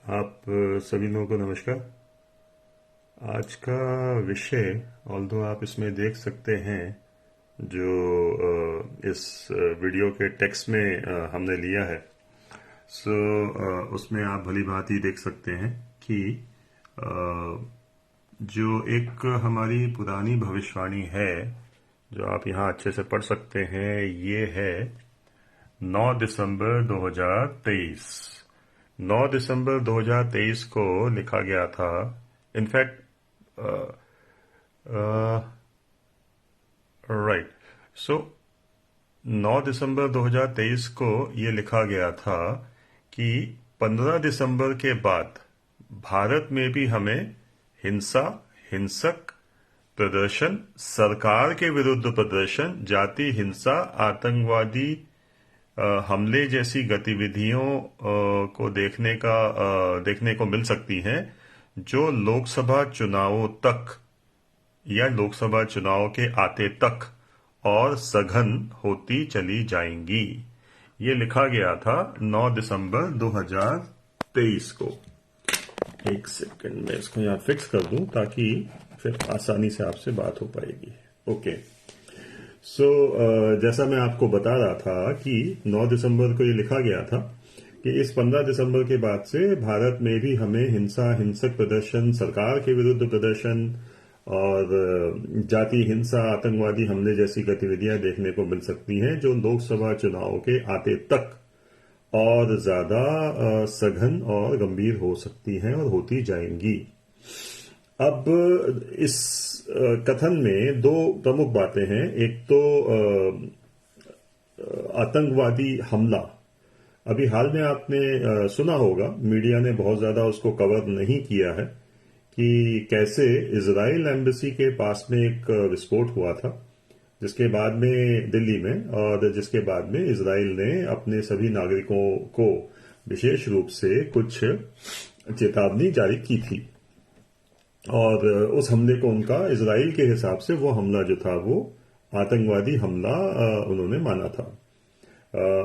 आप सभी लोगों को नमस्कार। आज का विषय, ऑल्दो आप इसमें देख सकते हैं, जो इस वीडियो के टेक्स्ट में हमने लिया है। उसमें आप भली भांति देख सकते हैं कि अ, जो एक हमारी पुरानी भविष्यवाणी है, जो आप यहाँ अच्छे से पढ़ सकते हैं, ये है 9 दिसंबर 2023। 9 दिसंबर 2023 को लिखा गया था। इनफैक्ट राइट, सो 9 दिसंबर 2023 को ये लिखा गया था कि 15 दिसंबर के बाद भारत में भी हमें हिंसा, हिंसक प्रदर्शन, सरकार के विरुद्ध प्रदर्शन, जाति हिंसा, आतंकवादी हमले जैसी गतिविधियों को देखने को मिल सकती हैं, जो लोकसभा चुनावों तक या लोकसभा चुनाव के आते तक और सघन होती चली जाएंगी। ये लिखा गया था 9 दिसंबर 2023 को। एक सेकंड में इसको यहाँ फिक्स कर दूं ताकि फिर आसानी से आपसे बात हो पाएगी। ओके, जैसा मैं आपको बता रहा था कि 9 दिसंबर को ये लिखा गया था कि इस 15 दिसंबर के बाद से भारत में भी हमें हिंसा, हिंसक प्रदर्शन, सरकार के विरुद्ध प्रदर्शन और जाति हिंसा, आतंकवादी हमले जैसी गतिविधियां देखने को मिल सकती हैं, जो लोकसभा चुनाव के आते तक और ज्यादा सघन और गंभीर हो सकती हैं और होती जाएंगी। अब इस कथन में दो प्रमुख बातें हैं। एक तो आतंकवादी हमला। अभी हाल में आपने सुना होगा, मीडिया ने बहुत ज्यादा उसको कवर नहीं किया है, कि कैसे इजराइल एम्बेसी के पास में एक विस्फोट हुआ था, जिसके बाद में दिल्ली में, और जिसके बाद में इजराइल ने अपने सभी नागरिकों को विशेष रूप से कुछ चेतावनी जारी की थी। और उस हमले को उनका, इजराइल के हिसाब से वो हमला जो था वो आतंकवादी हमला उन्होंने माना था।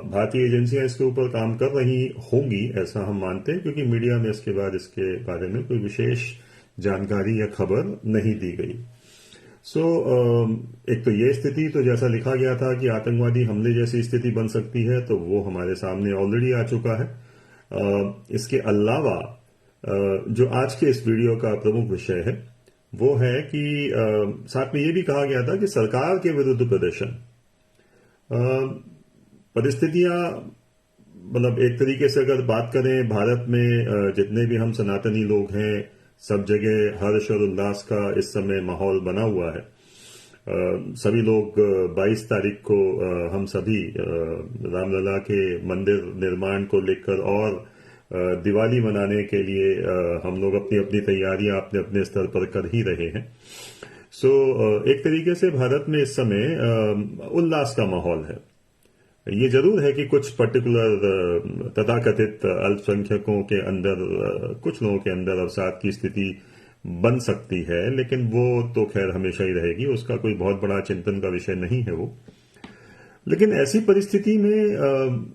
भारतीय एजेंसियां इसके ऊपर काम कर रही होंगी, ऐसा हम मानते हैं, क्योंकि मीडिया में इसके बाद इसके बारे में कोई विशेष जानकारी या खबर नहीं दी गई। एक तो ये स्थिति, तो जैसा लिखा गया था कि आतंकवादी हमले जैसी स्थिति बन सकती है, तो वो हमारे सामने ऑलरेडी आ चुका है। इसके अलावा जो आज के इस वीडियो का प्रमुख विषय है वो है कि साथ में ये भी कहा गया था कि सरकार के विरुद्ध प्रदर्शन, परिस्थितियां, मतलब एक तरीके से अगर बात करें, भारत में जितने भी हम सनातनी लोग हैं, सब जगह हर्ष और उल्लास का इस समय माहौल बना हुआ है। सभी लोग 22 तारीख को हम सभी रामलला के मंदिर निर्माण को लेकर और दिवाली मनाने के लिए हम लोग अपनी अपनी तैयारियां अपने अपने स्तर पर कर ही रहे हैं। एक तरीके से भारत में इस समय उल्लास का माहौल है। ये जरूर है कि कुछ पर्टिकुलर तथाकथित अल्पसंख्यकों के अंदर, कुछ लोगों के अंदर अवसाद की स्थिति बन सकती है, लेकिन वो तो खैर हमेशा ही रहेगी, उसका कोई बहुत बड़ा चिंतन का विषय नहीं है वो। लेकिन ऐसी परिस्थिति में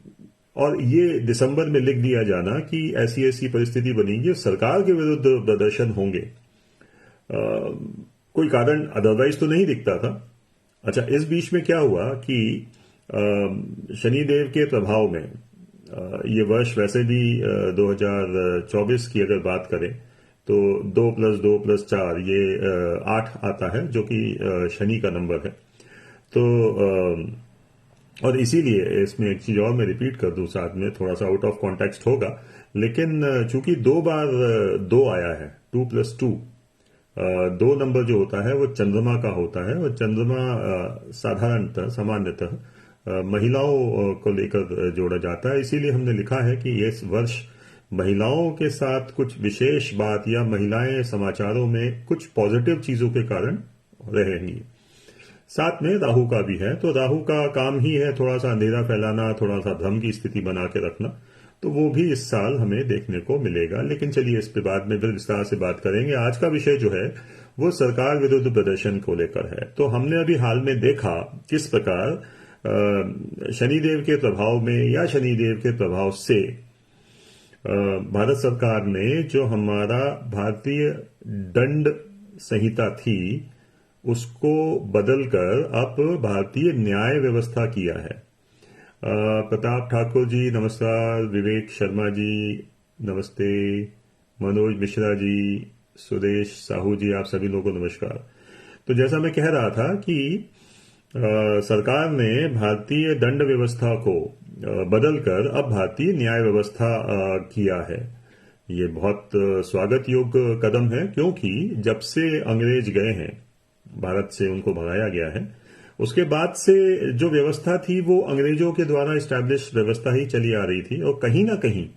और ये दिसंबर में लिख दिया जाना कि ऐसी ऐसी परिस्थिति बनेगी, सरकार के विरुद्ध प्रदर्शन होंगे, कोई कारण अदरवाइज तो नहीं दिखता था। अच्छा, इस बीच में क्या हुआ कि शनिदेव के प्रभाव में ये वर्ष वैसे भी 2024 की अगर बात करें तो 2 + 2 + 4 ये 8 आता है, जो कि शनि का नंबर है। और इसीलिए इसमें एक चीज और मैं रिपीट कर दूं, साथ में थोड़ा सा आउट ऑफ कॉन्टेक्स्ट होगा, लेकिन चूंकि 2 बार 2 आया है, 2 + 2, 2 नंबर जो होता है वो चंद्रमा का होता है, और चंद्रमा साधारणतः, सामान्यतः महिलाओं को लेकर जोड़ा जाता है। इसीलिए हमने लिखा है कि इस वर्ष महिलाओं के साथ कुछ विशेष बात, या महिलाएं समाचारों में कुछ पॉजिटिव चीजों के कारण रहेंगी। साथ में राहु का भी है, तो राहु का काम ही है थोड़ा सा अंधेरा फैलाना, थोड़ा सा भ्रम की स्थिति बना के रखना, तो वो भी इस साल हमें देखने को मिलेगा। लेकिन चलिए इस पे बाद में फिर विस्तार से बात करेंगे। आज का विषय जो है वो सरकार विरुद्ध प्रदर्शन को लेकर है। तो हमने अभी हाल में देखा किस प्रकार शनिदेव के प्रभाव में, या शनिदेव के प्रभाव से भारत सरकार ने जो हमारा भारतीय दंड संहिता थी उसको बदलकर अब भारतीय न्याय व्यवस्था किया है। प्रताप ठाकुर जी नमस्कार, विवेक शर्मा जी नमस्ते, मनोज मिश्रा जी, सुरेश साहू जी, आप सभी लोगों को नमस्कार। तो जैसा मैं कह रहा था कि सरकार ने भारतीय दंड व्यवस्था को बदलकर अब भारतीय न्याय व्यवस्था किया है। ये बहुत स्वागत योग्य कदम है, क्योंकि जब से अंग्रेज गए हैं, भारत से उनको भगाया गया है, उसके बाद से जो व्यवस्था थी वो अंग्रेजों के द्वारा इस्टेब्लिश व्यवस्था ही चली आ रही थी, और कहीं ना कहीं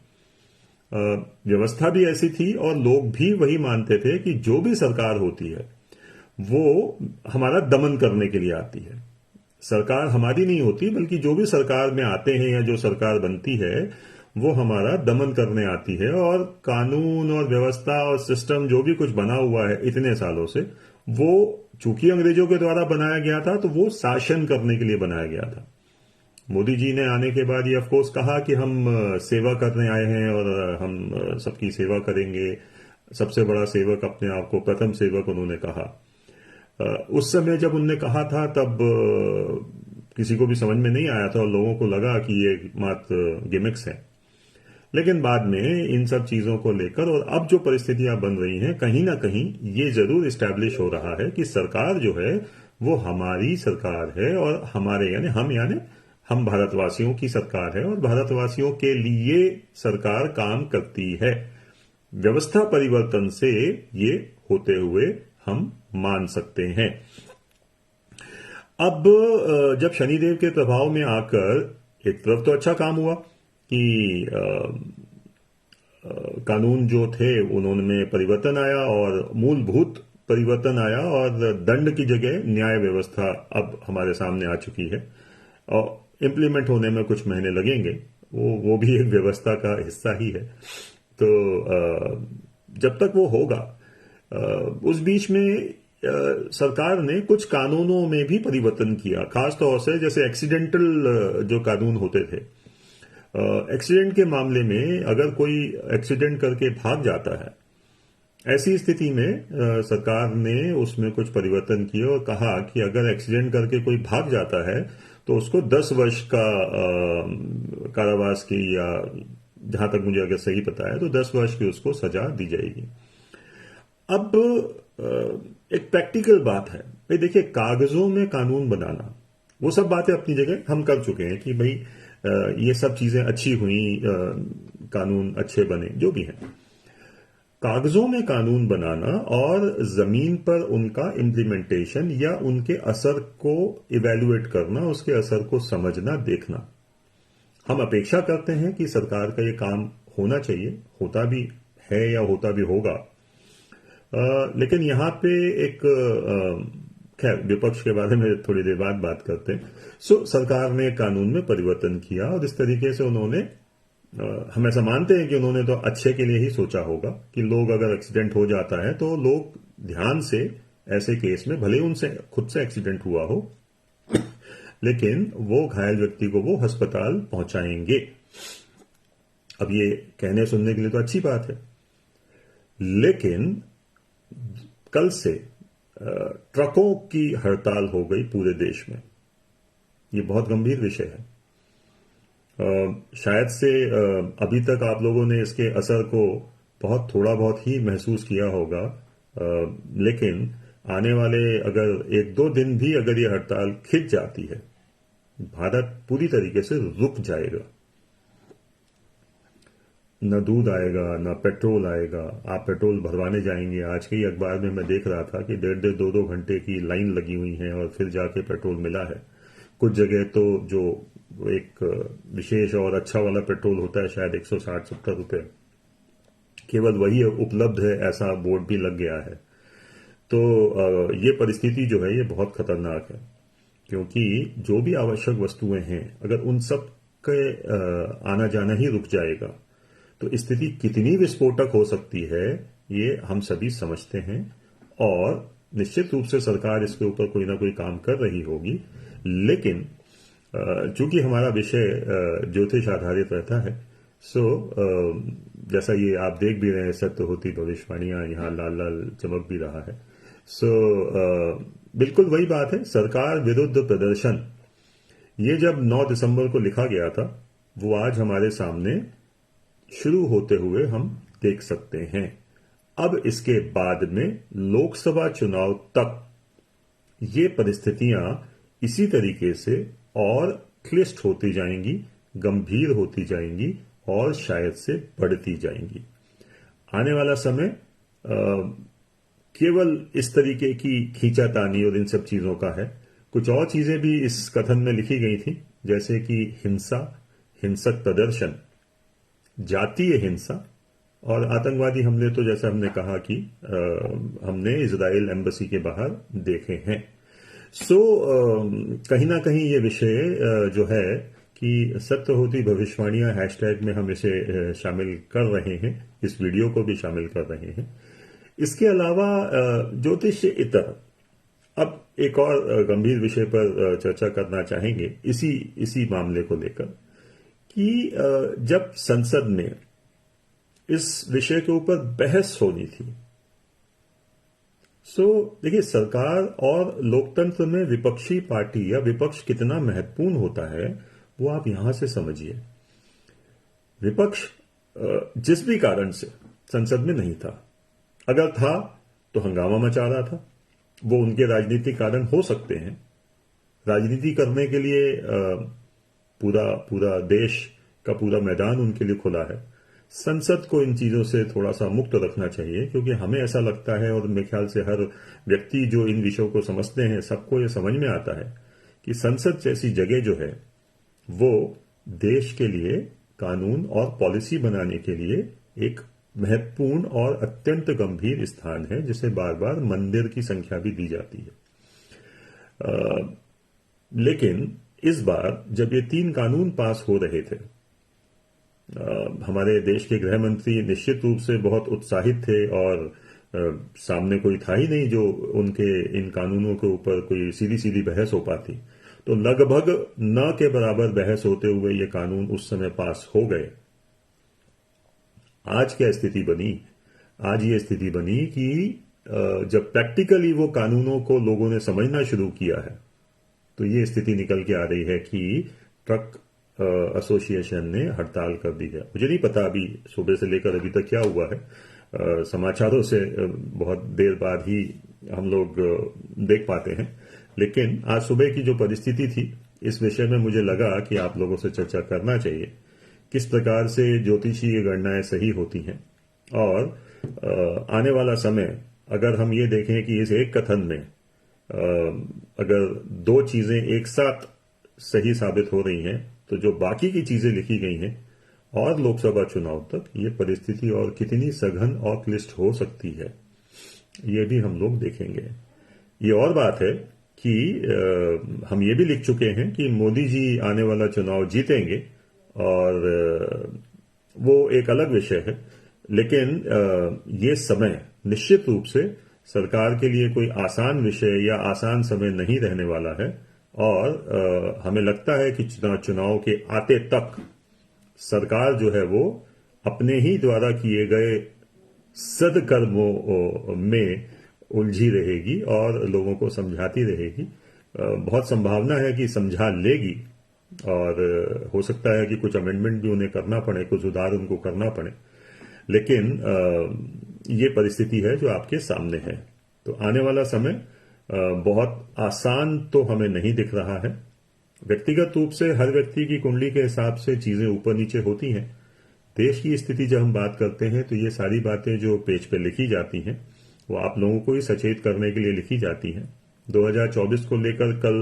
व्यवस्था भी ऐसी थी और लोग भी वही मानते थे कि जो भी सरकार होती है वो हमारा दमन करने के लिए आती है। सरकार हमारी नहीं होती, बल्कि जो भी सरकार में आते हैं या जो सरकार बनती है वो हमारा दमन करने आती है, और कानून और व्यवस्था और सिस्टम जो भी कुछ बना हुआ है इतने सालों से, वो चूंकि अंग्रेजों के द्वारा बनाया गया था तो वो शासन करने के लिए बनाया गया था। मोदी जी ने आने के बाद ये ऑफकोर्स कहा कि हम सेवा करने आए हैं और हम सबकी सेवा करेंगे। सबसे बड़ा सेवक अपने आप को प्रथम सेवक उन्होंने कहा। उस समय जब उन्होंने कहा था तब किसी को भी समझ में नहीं आया था और लोगों को लगा कि ये मात्र गिमिक्स है। लेकिन बाद में इन सब चीजों को लेकर और अब जो परिस्थितियां बन रही हैं, कहीं ना कहीं ये जरूर इस्टेब्लिश हो रहा है कि सरकार जो है वो हमारी सरकार है, और हमारे यानी हम भारतवासियों की सरकार है, और भारतवासियों के लिए सरकार काम करती है। व्यवस्था परिवर्तन से ये होते हुए हम मान सकते हैं। अब जब शनिदेव के प्रभाव में आकर एक तरफ तो अच्छा काम हुआ कि कानून जो थे उन्होंने परिवर्तन आया और मूलभूत परिवर्तन आया, और दंड की जगह न्याय व्यवस्था अब हमारे सामने आ चुकी है, और इम्प्लीमेंट होने में कुछ महीने लगेंगे। वो भी एक व्यवस्था का हिस्सा ही है। तो जब तक वो होगा, उस बीच में सरकार ने कुछ कानूनों में भी परिवर्तन किया, खासतौर से जैसे एक्सीडेंटल जो कानून होते थे। एक्सीडेंट के मामले में अगर कोई एक्सीडेंट करके भाग जाता है, ऐसी स्थिति में सरकार ने उसमें कुछ परिवर्तन किए और कहा कि अगर एक्सीडेंट करके कोई भाग जाता है तो उसको 10 वर्ष का कारावास की, या जहां तक मुझे अगर सही पता है तो 10 वर्ष की उसको सजा दी जाएगी। अब एक प्रैक्टिकल बात है भाई, देखिए, कागजों में कानून बनाना, वो सब बातें अपनी जगह हम कर चुके हैं कि भाई ये सब चीजें अच्छी हुई, कानून अच्छे बने, जो भी है। कागजों में कानून बनाना और जमीन पर उनका इम्प्लीमेंटेशन या उनके असर को इवैल्यूएट करना, उसके असर को समझना, देखना, हम अपेक्षा करते हैं कि सरकार का ये काम होना चाहिए, होता भी है या होता भी होगा। लेकिन यहां पे एक खैर विपक्ष के बारे में थोड़ी देर बाद बात करते हैं। सरकार ने कानून में परिवर्तन किया और इस तरीके से उन्होंने, हम ऐसा मानते हैं कि उन्होंने तो अच्छे के लिए ही सोचा होगा कि लोग अगर एक्सीडेंट हो जाता है तो लोग ध्यान से ऐसे केस में, भले उनसे खुद से एक्सीडेंट हुआ हो, लेकिन वो घायल व्यक्ति को वो अस्पताल पहुंचाएंगे। अब ये कहने सुनने के लिए तो अच्छी बात है, लेकिन कल से ट्रकों की हड़ताल हो गई पूरे देश में। ये बहुत गंभीर विषय है। शायद से अभी तक आप लोगों ने इसके असर को थोड़ा बहुत ही महसूस किया होगा, लेकिन आने वाले अगर 1-2 दिन भी अगर ये हड़ताल खिंच जाती है, भारत पूरी तरीके से रुक जाएगा। न दूध आएगा, न पेट्रोल आएगा। आप पेट्रोल भरवाने जाएंगे, आज के ही अखबार में मैं देख रहा था कि 1.5 2 घंटे की लाइन लगी हुई है और फिर जाके पेट्रोल मिला है। कुछ जगह तो जो एक विशेष और अच्छा वाला पेट्रोल होता है, शायद 160-170 रुपए, केवल वही उपलब्ध है, ऐसा बोर्ड भी लग गया है। तो ये परिस्थिति जो है ये बहुत खतरनाक है, क्योंकि जो भी आवश्यक वस्तुएं हैं, अगर उन सब के आना जाना ही रुक जाएगा तो स्थिति कितनी विस्फोटक हो सकती है ये हम सभी समझते हैं, और निश्चित रूप से सरकार इसके ऊपर कोई ना कोई काम कर रही होगी। लेकिन चूंकि हमारा विषय ज्योतिष आधारित रहता है, जैसा ये आप देख भी रहे हैं, सत्य होती भविष्यवाणियां, यहाँ लाल लाल चमक भी रहा है। सो बिल्कुल वही बात है, सरकार विरुद्ध प्रदर्शन, ये जब 9 दिसंबर को लिखा गया था, वो आज हमारे सामने शुरू होते हुए हम देख सकते हैं। अब इसके बाद में लोकसभा चुनाव तक ये परिस्थितियां इसी तरीके से और क्लिष्ट होती जाएंगी, गंभीर होती जाएंगी और शायद से बढ़ती जाएंगी। आने वाला समय केवल इस तरीके की खींचातानी और इन सब चीजों का है। कुछ और चीजें भी इस कथन में लिखी गई थी, जैसे कि हिंसा, हिंसक प्रदर्शन, जातीय हिंसा और आतंकवादी हमले, तो जैसा हमने कहा कि हमने इजराइल एम्बेसी के बाहर देखे हैं। सो कहीं ना कहीं ये विषय जो है कि सत्य होती भविष्यवाणियां हैशटैग में हम इसे शामिल कर रहे हैं, इस वीडियो को भी शामिल कर रहे हैं। इसके अलावा ज्योतिष इतर, अब एक और गंभीर विषय पर चर्चा करना चाहेंगे इसी मामले को लेकर कि जब संसद में इस विषय के ऊपर बहस होनी थी। देखिए, सरकार और लोकतंत्र में विपक्षी पार्टी या विपक्ष कितना महत्वपूर्ण होता है वो आप यहां से समझिए। विपक्ष जिस भी कारण से संसद में नहीं था, अगर था तो हंगामा मचा रहा था। वो उनके राजनीतिक कारण हो सकते हैं। राजनीति करने के लिए पूरा देश का पूरा मैदान उनके लिए खुला है। संसद को इन चीजों से थोड़ा सा मुक्त रखना चाहिए, क्योंकि हमें ऐसा लगता है और मेरे ख्याल से हर व्यक्ति जो इन विषयों को समझते हैं, सबको ये समझ में आता है कि संसद जैसी जगह जो है वो देश के लिए कानून और पॉलिसी बनाने के लिए एक महत्वपूर्ण और अत्यंत गंभीर स्थान है, जिसे बार बार मंदिर की संख्या भी दी जाती है। लेकिन इस बार जब ये 3 कानून पास हो रहे थे, हमारे देश के गृह मंत्री निश्चित रूप से बहुत उत्साहित थे और सामने कोई था ही नहीं जो उनके इन कानूनों के ऊपर कोई सीधी सीधी बहस हो पाती। तो लगभग न के बराबर बहस होते हुए ये कानून उस समय पास हो गए। आज क्या स्थिति बनी? आज ये स्थिति बनी कि जब प्रैक्टिकली वो कानूनों को लोगों ने समझना शुरू किया है, तो ये स्थिति निकल के आ रही है कि ट्रक एसोसिएशन ने हड़ताल कर दी है। मुझे नहीं पता अभी सुबह से लेकर अभी तक क्या हुआ है, समाचारों से बहुत देर बाद ही हम लोग देख पाते हैं। लेकिन आज सुबह की जो परिस्थिति थी, इस विषय में मुझे लगा कि आप लोगों से चर्चा करना चाहिए, किस प्रकार से ज्योतिषीय गणनाएं सही होती हैं। और आने वाला समय अगर हम ये देखें कि इस एक कथन में अगर 2 चीजें एक साथ सही साबित हो रही हैं, तो जो बाकी की चीजें लिखी गई हैं और लोकसभा चुनाव तक ये परिस्थिति और कितनी सघन और क्लिष्ट हो सकती है, ये भी हम लोग देखेंगे। ये और बात है कि हम ये भी लिख चुके हैं कि मोदी जी आने वाला चुनाव जीतेंगे, और वो एक अलग विषय है। लेकिन ये समय निश्चित रूप से सरकार के लिए कोई आसान विषय या आसान समय नहीं रहने वाला है। और हमें लगता है कि चुनाव के आते तक सरकार जो है वो अपने ही द्वारा किए गए सदकर्मों में उलझी रहेगी और लोगों को समझाती रहेगी। बहुत संभावना है कि समझा लेगी, और हो सकता है कि कुछ अमेंडमेंट भी उन्हें करना पड़े, कुछ सुधार उनको करना पड़े। लेकिन ये परिस्थिति है जो आपके सामने है। तो आने वाला समय बहुत आसान तो हमें नहीं दिख रहा है। व्यक्तिगत रूप से हर व्यक्ति की कुंडली के हिसाब से चीजें ऊपर नीचे होती हैं। देश की स्थिति जब हम बात करते हैं तो ये सारी बातें जो पेज पे लिखी जाती हैं वो आप लोगों को ही सचेत करने के लिए लिखी जाती हैं। 2024 को लेकर कल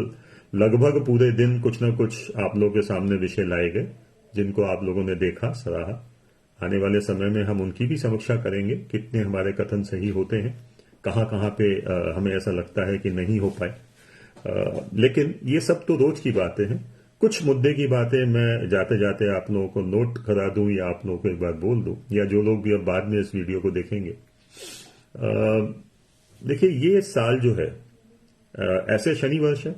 लगभग पूरे दिन कुछ न कुछ आप लोगों के सामने विषय लाए गए, जिनको आप लोगों ने देखा, सराहा। आने वाले समय में हम उनकी भी समीक्षा करेंगे, कितने हमारे कथन सही होते हैं, कहां कहां पे हमें ऐसा लगता है कि नहीं हो पाए। लेकिन ये सब तो रोज की बातें हैं। कुछ मुद्दे की बातें मैं जाते जाते आप लोगों को नोट करा दूं या आप लोगों को एक बार बोल दूं, या जो लोग भी अब बाद में इस वीडियो को देखेंगे। देखिए, ये साल जो है ऐसे शनि वर्ष है।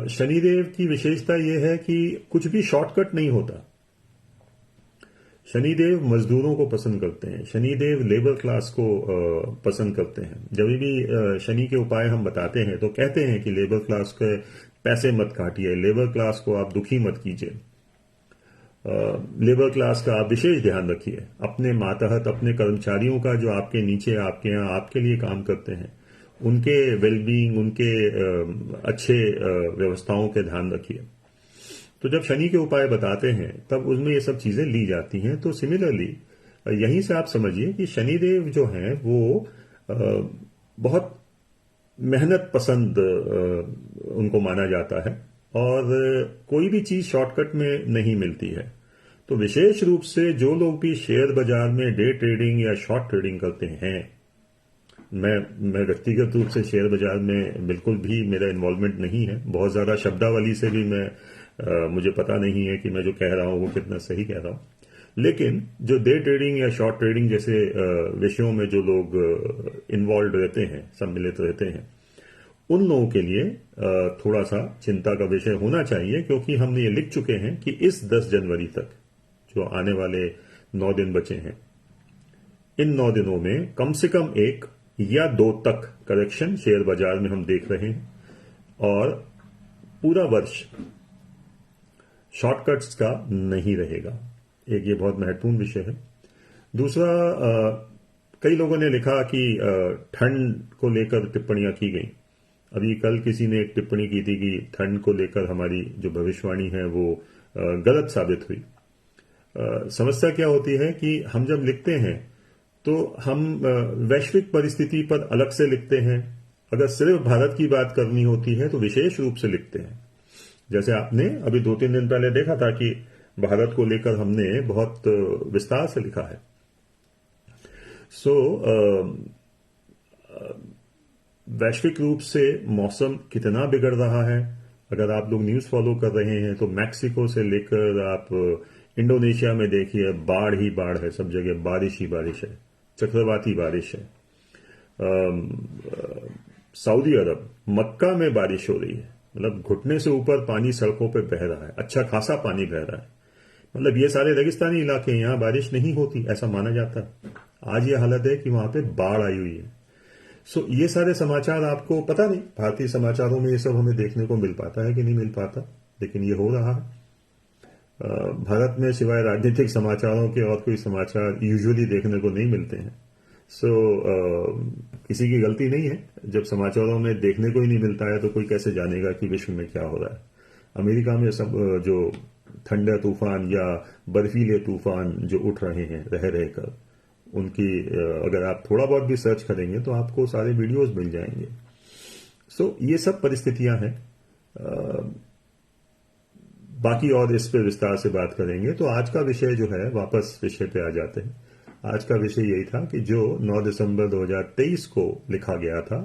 शनिदेव की विशेषता यह है कि कुछ भी शॉर्टकट नहीं होता। शनिदेव मजदूरों को पसंद करते हैं, शनिदेव लेबर क्लास को पसंद करते हैं। जब भी शनि के उपाय हम बताते हैं तो कहते हैं कि लेबर क्लास के पैसे मत काटिए, लेबर क्लास को आप दुखी मत कीजिए, लेबर क्लास का आप विशेष ध्यान रखिए, अपने मातहत अपने कर्मचारियों का जो आपके नीचे आपके यहाँ आपके लिए काम करते हैं उनके वेलबींग, उनके अच्छे व्यवस्थाओं के ध्यान रखिए। तो जब शनि के उपाय बताते हैं तब उसमें ये सब चीजें ली जाती हैं। तो सिमिलरली यहीं से आप समझिए कि शनिदेव जो हैं वो बहुत मेहनत पसंद उनको माना जाता है और कोई भी चीज शॉर्टकट में नहीं मिलती है। तो विशेष रूप से जो लोग भी शेयर बाजार में डे ट्रेडिंग या शॉर्ट ट्रेडिंग करते हैं, मैं व्यक्तिगत रूप से शेयर बाजार में बिल्कुल भी मेरा इन्वॉल्वमेंट नहीं है, बहुत ज्यादा शब्दावली से भी मुझे पता नहीं है कि मैं जो कह रहा हूं वो कितना सही कह रहा हूं। लेकिन जो डे ट्रेडिंग या शॉर्ट ट्रेडिंग जैसे विषयों में जो लोग इन्वॉल्व रहते हैं, सम्मिलित रहते हैं, उन लोगों के लिए थोड़ा सा चिंता का विषय होना चाहिए, क्योंकि हमने ये लिख चुके हैं कि इस 10 जनवरी तक जो आने वाले 9 दिन बचे हैं, इन 9 दिनों में कम से कम 1 या 2 तक करेक्शन शेयर बाजार में हम देख रहे हैं और पूरा वर्ष शॉर्टकट्स का नहीं रहेगा। एक ये बहुत महत्वपूर्ण विषय है। दूसरा, कई लोगों ने लिखा कि ठंड को लेकर टिप्पणियां की गई। अभी कल किसी ने एक टिप्पणी की थी कि ठंड को लेकर हमारी जो भविष्यवाणी है वो गलत साबित हुई। समस्या क्या होती है कि हम जब लिखते हैं तो हम वैश्विक परिस्थिति पर अलग से लिखते हैं। अगर सिर्फ भारत की बात करनी होती है तो विशेष रूप से लिखते हैं। जैसे आपने अभी 2-3 दिन पहले देखा था कि भारत को लेकर हमने बहुत विस्तार से लिखा है। वैश्विक रूप से मौसम कितना बिगड़ रहा है, अगर आप लोग न्यूज फॉलो कर रहे हैं तो मैक्सिको से लेकर आप इंडोनेशिया में देखिए, बाढ़ ही बाढ़ है, सब जगह बारिश ही बारिश है, चक्रवाती बारिश है। सऊदी अरब, मक्का में बारिश हो रही है, मतलब घुटने से ऊपर पानी सड़कों पे बह रहा है, अच्छा खासा पानी बह रहा है। मतलब ये सारे रेगिस्तानी इलाके हैं, यहां बारिश नहीं होती ऐसा माना जाता है। आज ये हालत है कि वहां पे बाढ़ आई हुई है। ये सारे समाचार आपको पता नहीं, भारतीय समाचारों में ये सब हमें देखने को मिल पाता है कि नहीं मिल पाता, लेकिन ये हो रहा है। भारत में सिवाय राजनीतिक समाचारों के और कोई समाचार यूजुअली देखने को नहीं मिलते हैं। किसी की गलती नहीं है, जब समाचारों में देखने को ही नहीं मिलता है तो कोई कैसे जानेगा कि विश्व में क्या हो रहा है। अमेरिका में सब जो ठंडा तूफान या बर्फीले तूफान जो उठ रहे हैं रह रहकर, उनकी अगर आप थोड़ा बहुत भी सर्च करेंगे तो आपको सारे वीडियोस मिल जाएंगे। ये सब परिस्थितियां हैं। बाकी और इस पे विस्तार से बात करेंगे। तो आज का विषय जो है, वापस विषय पे आ जाते हैं। आज का विषय यही था कि जो 9 दिसंबर 2023 को लिखा गया था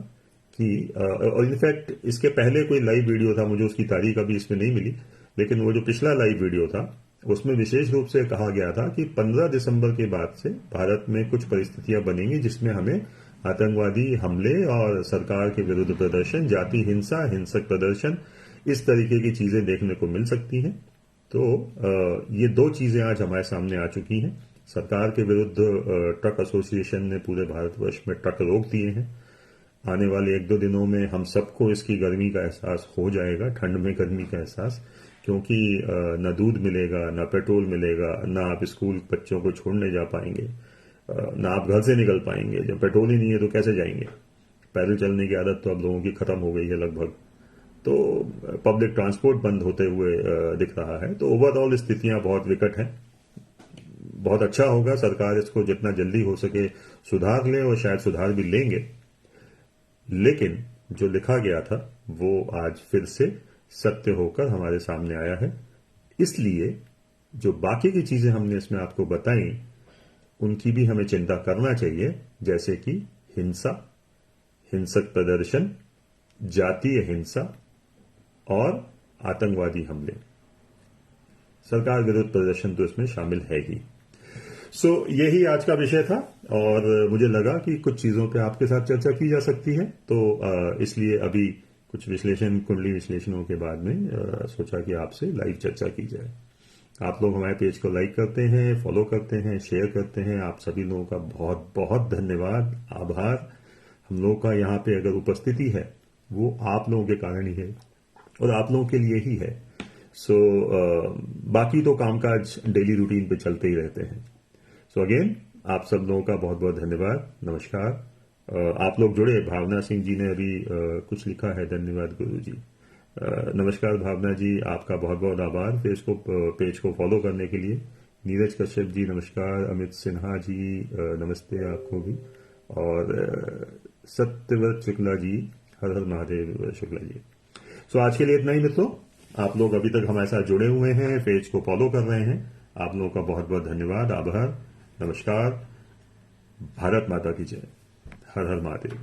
कि, और इनफैक्ट इसके पहले कोई लाइव वीडियो था, मुझे उसकी तारीख अभी इसमें नहीं मिली, लेकिन वो जो पिछला लाइव वीडियो था उसमें विशेष रूप से कहा गया था कि 15 दिसंबर के बाद से भारत में कुछ परिस्थितियां बनेंगी जिसमें हमें आतंकवादी हमले और सरकार के विरुद्ध प्रदर्शन, जाति हिंसा, हिंसक प्रदर्शन, इस तरीके की चीजें देखने को मिल सकती हैं। तो ये 2 चीजें आज हमारे सामने आ चुकी हैं। सरकार के विरुद्ध ट्रक एसोसिएशन ने पूरे भारतवर्ष में ट्रक रोक दिए हैं। आने वाले 1-2 दिनों में हम सबको इसकी गर्मी का एहसास हो जाएगा, ठंड में गर्मी का एहसास, क्योंकि न दूध मिलेगा, न पेट्रोल मिलेगा, न आप स्कूल बच्चों को छोड़ने जा पाएंगे, न आप घर से निकल पाएंगे। जब पेट्रोल ही नहीं है तो कैसे जाएंगे? पैदल चलने की आदत तो अब लोगों की खत्म हो गई है लगभग। तो पब्लिक ट्रांसपोर्ट बंद होते हुए दिख रहा है। तो ओवरऑल स्थितियां बहुत विकट हैं। बहुत अच्छा होगा सरकार इसको जितना जल्दी हो सके सुधार ले, और शायद सुधार भी लेंगे। लेकिन जो लिखा गया था वो आज फिर से सत्य होकर हमारे सामने आया है। इसलिए जो बाकी की चीजें हमने इसमें आपको बताई उनकी भी हमें चिंता करना चाहिए, जैसे कि हिंसा, हिंसक प्रदर्शन, जातीय हिंसा और आतंकवादी हमले। सरकार विरुद्ध प्रदर्शन तो इसमें शामिल है ही। यही आज का विषय था और मुझे लगा कि कुछ चीजों पे आपके साथ चर्चा की जा सकती है। तो इसलिए अभी कुछ विश्लेषण, कुंडली विश्लेषणों के बाद में सोचा कि आपसे लाइव चर्चा की जाए। आप लोग हमारे पेज को लाइक करते हैं, फॉलो करते हैं, शेयर करते हैं। आप सभी लोगों का बहुत बहुत धन्यवाद, आभार। हम लोगों का यहाँ पे अगर उपस्थिति है वो आप लोगों के कारण ही है और आप लोगों के लिए ही है। सो बाकी तो कामकाज डेली रूटीन पे चलते ही रहते हैं। सो अगेन आप सब लोगों का बहुत बहुत धन्यवाद, नमस्कार। आप लोग जुड़े, भावना सिंह जी ने अभी कुछ लिखा है, धन्यवाद गुरु जी। नमस्कार भावना जी, आपका बहुत बहुत आभार पेज को फॉलो करने के लिए। नीरज कश्यप जी नमस्कार, अमित सिन्हा जी नमस्ते आपको भी, और सत्यव्रत शुक्ला जी, हर हर महादेव शुक्ला जी। सो आज के लिए इतना ही मित्रों। आप लोग अभी तक हमारे साथ जुड़े हुए हैं, पेज को फॉलो कर रहे हैं, आप लोगों का बहुत बहुत धन्यवाद, आभार, नमस्कार। भारत माता की जय, हर हर महादेव।